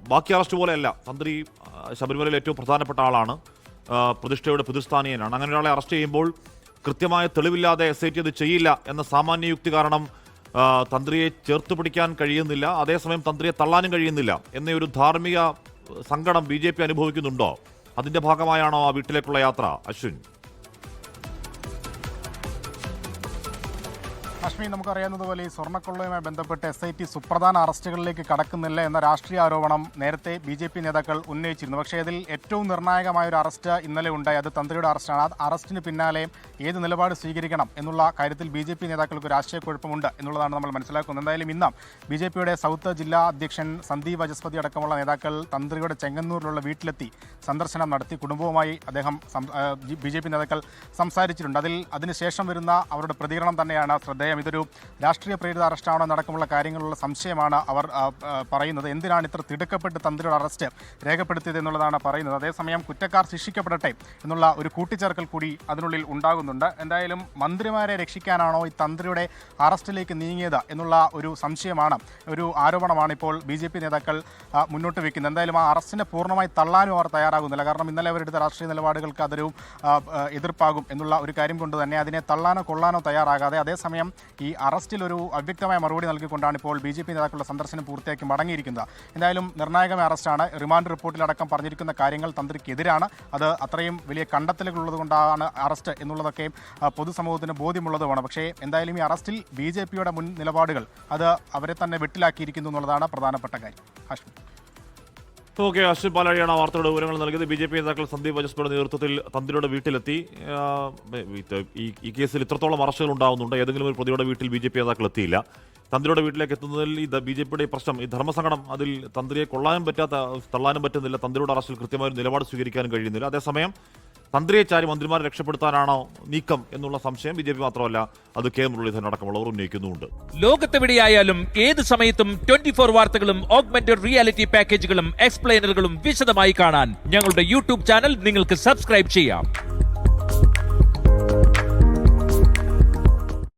ബാക്കി അറസ്റ്റ് പോലെയല്ല. തന്ത്രി ശബരിമലയിൽ ഏറ്റവും പ്രധാനപ്പെട്ട ആളാണ്, പ്രതിഷ്ഠയുടെ പിതൃസ്ഥാനീയനാണ്. അങ്ങനെ ഒരാളെ അറസ്റ്റ് ചെയ്യുമ്പോൾ കൃത്യമായ തെളിവില്ലാതെ SIT അത് ചെയ്യില്ല എന്ന സാമാന്യ യുക്തി കാരണം തന്ത്രിയെ ചേർത്ത് പിടിക്കാൻ കഴിയുന്നില്ല, അതേസമയം തന്ത്രിയെ തള്ളാനും കഴിയുന്നില്ല എന്നൊരു ധാർമ്മിക സങ്കടം BJP അനുഭവിക്കുന്നുണ്ടോ? അതിന്റെ ഭാഗമായാണോ ആ വീട്ടിലേക്കുള്ള യാത്ര? അശ്വിൻ, അശ്മി, നമുക്കറിയാവുന്നതുപോലെ ഈ സ്വർണ്ണക്കൊള്ളയുമായി ബന്ധപ്പെട്ട് SIT സുപ്രധാന അറസ്റ്റുകളിലേക്ക് കടക്കുന്നില്ല എന്ന രാഷ്ട്രീയ ആരോപണം നേരത്തെ BJP നേതാക്കൾ ഉന്നയിച്ചിരുന്നു. പക്ഷേ അതിൽ ഏറ്റവും നിർണായകമായ ഒരു അറസ്റ്റ് ഇന്നലെ ഉണ്ടായി. അത് തന്ത്രിയുടെ അറസ്റ്റാണ്. ആ അറസ്റ്റിന് പിന്നാലെ ഏത് നിലപാട് സ്വീകരിക്കണം എന്നുള്ള കാര്യത്തിൽ BJP നേതാക്കൾക്ക് ഒരു ആശയക്കുഴപ്പമുണ്ട് എന്നുള്ളതാണ് നമ്മൾ മനസ്സിലാക്കുന്നത്. എന്തായാലും ഇന്ന് BJPയുടെ സൗത്ത് ജില്ലാ അധ്യക്ഷൻ സന്ദീപ് വചസ്പതി അടക്കമുള്ള നേതാക്കൾ തന്ത്രിയുടെ ചെങ്ങന്നൂരിലുള്ള വീട്ടിലെത്തി സന്ദർശനം നടത്തി. കുടുംബവുമായി അദ്ദേഹം BJP നേതാക്കൾ സംസാരിച്ചിട്ടുണ്ട്. അതിനുശേഷം വരുന്ന അവരുടെ പ്രതികരണം തന്നെയാണ് ശ്രദ്ധേയം. ഇതൊരു രാഷ്ട്രീയ പ്രേരിത അറസ്റ്റാണോ എന്നടക്കമുള്ള കാര്യങ്ങളുള്ള സംശയമാണ് അവർ പറയുന്നത്. എന്തിനാണ് ഇത്ര തിടുക്കപ്പെട്ട് തന്ത്രിയുടെ അറസ്റ്റ് രേഖപ്പെടുത്തിയത് എന്നുള്ളതാണ് പറയുന്നത്. അതേസമയം കുറ്റക്കാർ ശിക്ഷിക്കപ്പെടട്ടെ എന്നുള്ള ഒരു കൂട്ടിച്ചേർക്കൽ കൂടി അതിനുള്ളിൽ ഉണ്ടാകുന്നുണ്ട്. എന്തായാലും മന്ത്രിമാരെ രക്ഷിക്കാനാണോ ഈ തന്ത്രിയുടെ അറസ്റ്റിലേക്ക് നീങ്ങിയത് എന്നുള്ള ഒരു സംശയമാണ്, ഒരു ആരോപണമാണ് ഇപ്പോൾ BJP നേതാക്കൾ മുന്നോട്ട് വയ്ക്കുന്നത്. എന്തായാലും ആ അറസ്റ്റിനെ പൂർണ്ണമായി തള്ളാനും അവർ തയ്യാറാകുന്നില്ല. കാരണം ഇന്നലെ അവരെടുത്ത രാഷ്ട്രീയ നിലപാടുകൾക്ക് അതൊരു എതിർപ്പാകും എന്നുള്ള ഒരു കാര്യം കൊണ്ട് തന്നെ അതിനെ തള്ളാനോ കൊള്ളാനോ തയ്യാറാകാതെ അതേസമയം ഈ അറസ്റ്റിൽ ഒരു അവ്യക്തമായ മറുപടി നൽകിക്കൊണ്ടാണ് ഇപ്പോൾ BJP നേതാക്കളുടെ സന്ദർശനം പൂർത്തിയാക്കി മടങ്ങിയിരിക്കുന്നത്. എന്തായാലും നിർണായകമായ അറസ്റ്റാണ്. റിമാൻഡ് റിപ്പോർട്ടിലടക്കം പറഞ്ഞിരിക്കുന്ന കാര്യങ്ങൾ തന്ത്രിക്കെതിരാണ്. അത് അത്രയും വലിയ കണ്ടെത്തലുകൾ ഉള്ളതുകൊണ്ടാണ് അറസ്റ്റ് എന്നുള്ളതൊക്കെ പൊതുസമൂഹത്തിന് ബോധ്യമുള്ളതുമാണ്. പക്ഷേ എന്തായാലും ഈ അറസ്റ്റിൽ BJPയുടെ മുൻ നിലപാടുകൾ അത് അവരെ തന്നെ വെട്ടിലാക്കിയിരിക്കുന്നു എന്നുള്ളതാണ് പ്രധാനപ്പെട്ട കാര്യം. ഓക്കെ, അശ്വിൻ പാലാഴിയാണ് വാർത്തയുടെ വിവരങ്ങൾ നൽകിയത്. BJP നേതാക്കൾ സന്ദീപ് വചസ്പതിയുടെ നേതൃത്വത്തിൽ തന്ത്രിയുടെ വീട്ടിലെത്തി. ഈ കേസിൽ ഇത്രത്തോളം അറസ്റ്റുകൾ ഉണ്ടാകുന്നുണ്ട്. ഏതെങ്കിലും ഒരു പ്രതിയുടെ വീട്ടിൽ BJP നേതാക്കൾ എത്തിയില്ല. തന്ത്രിയുടെ വീട്ടിലേക്ക് എത്തുന്നതിൽ ഈ BJPയുടെ പ്രശ്നം, ഈ ധർമ്മസങ്കടം, അതിൽ തന്ത്രിയെ തള്ളാനും പറ്റുന്നില്ല. തന്ത്രിയുടെ അറസ്റ്റിൽ കൃത്യമായ ഒരു നിലപാട് സ്വീകരിക്കാനും കഴിയുന്നില്ല. അതേസമയം തന്ത്രിയെ ചാരി മന്ത്രിമാരെ രക്ഷപ്പെടുത്താനാണോ നീക്കം എന്നുള്ള സംശയം BJP മാത്രമല്ല, അത് K മുരളീധരൻ അടക്കമുള്ളവർ ഉന്നയിക്കുന്നുമുണ്ട്. ലോകത്തെവിടെയായാലും ഏത് സമയത്തും 24 വാർത്തകളും ഓഗ്മെന്റഡ് റിയാലിറ്റി പാക്കേജുകളും എക്സ്പ്ലെയിനറുകളും വിശദമായി കാണാൻ ഞങ്ങളുടെ YouTube ചാനൽ നിങ്ങൾക്ക് സബ്സ്ക്രൈബ് ചെയ്യാം.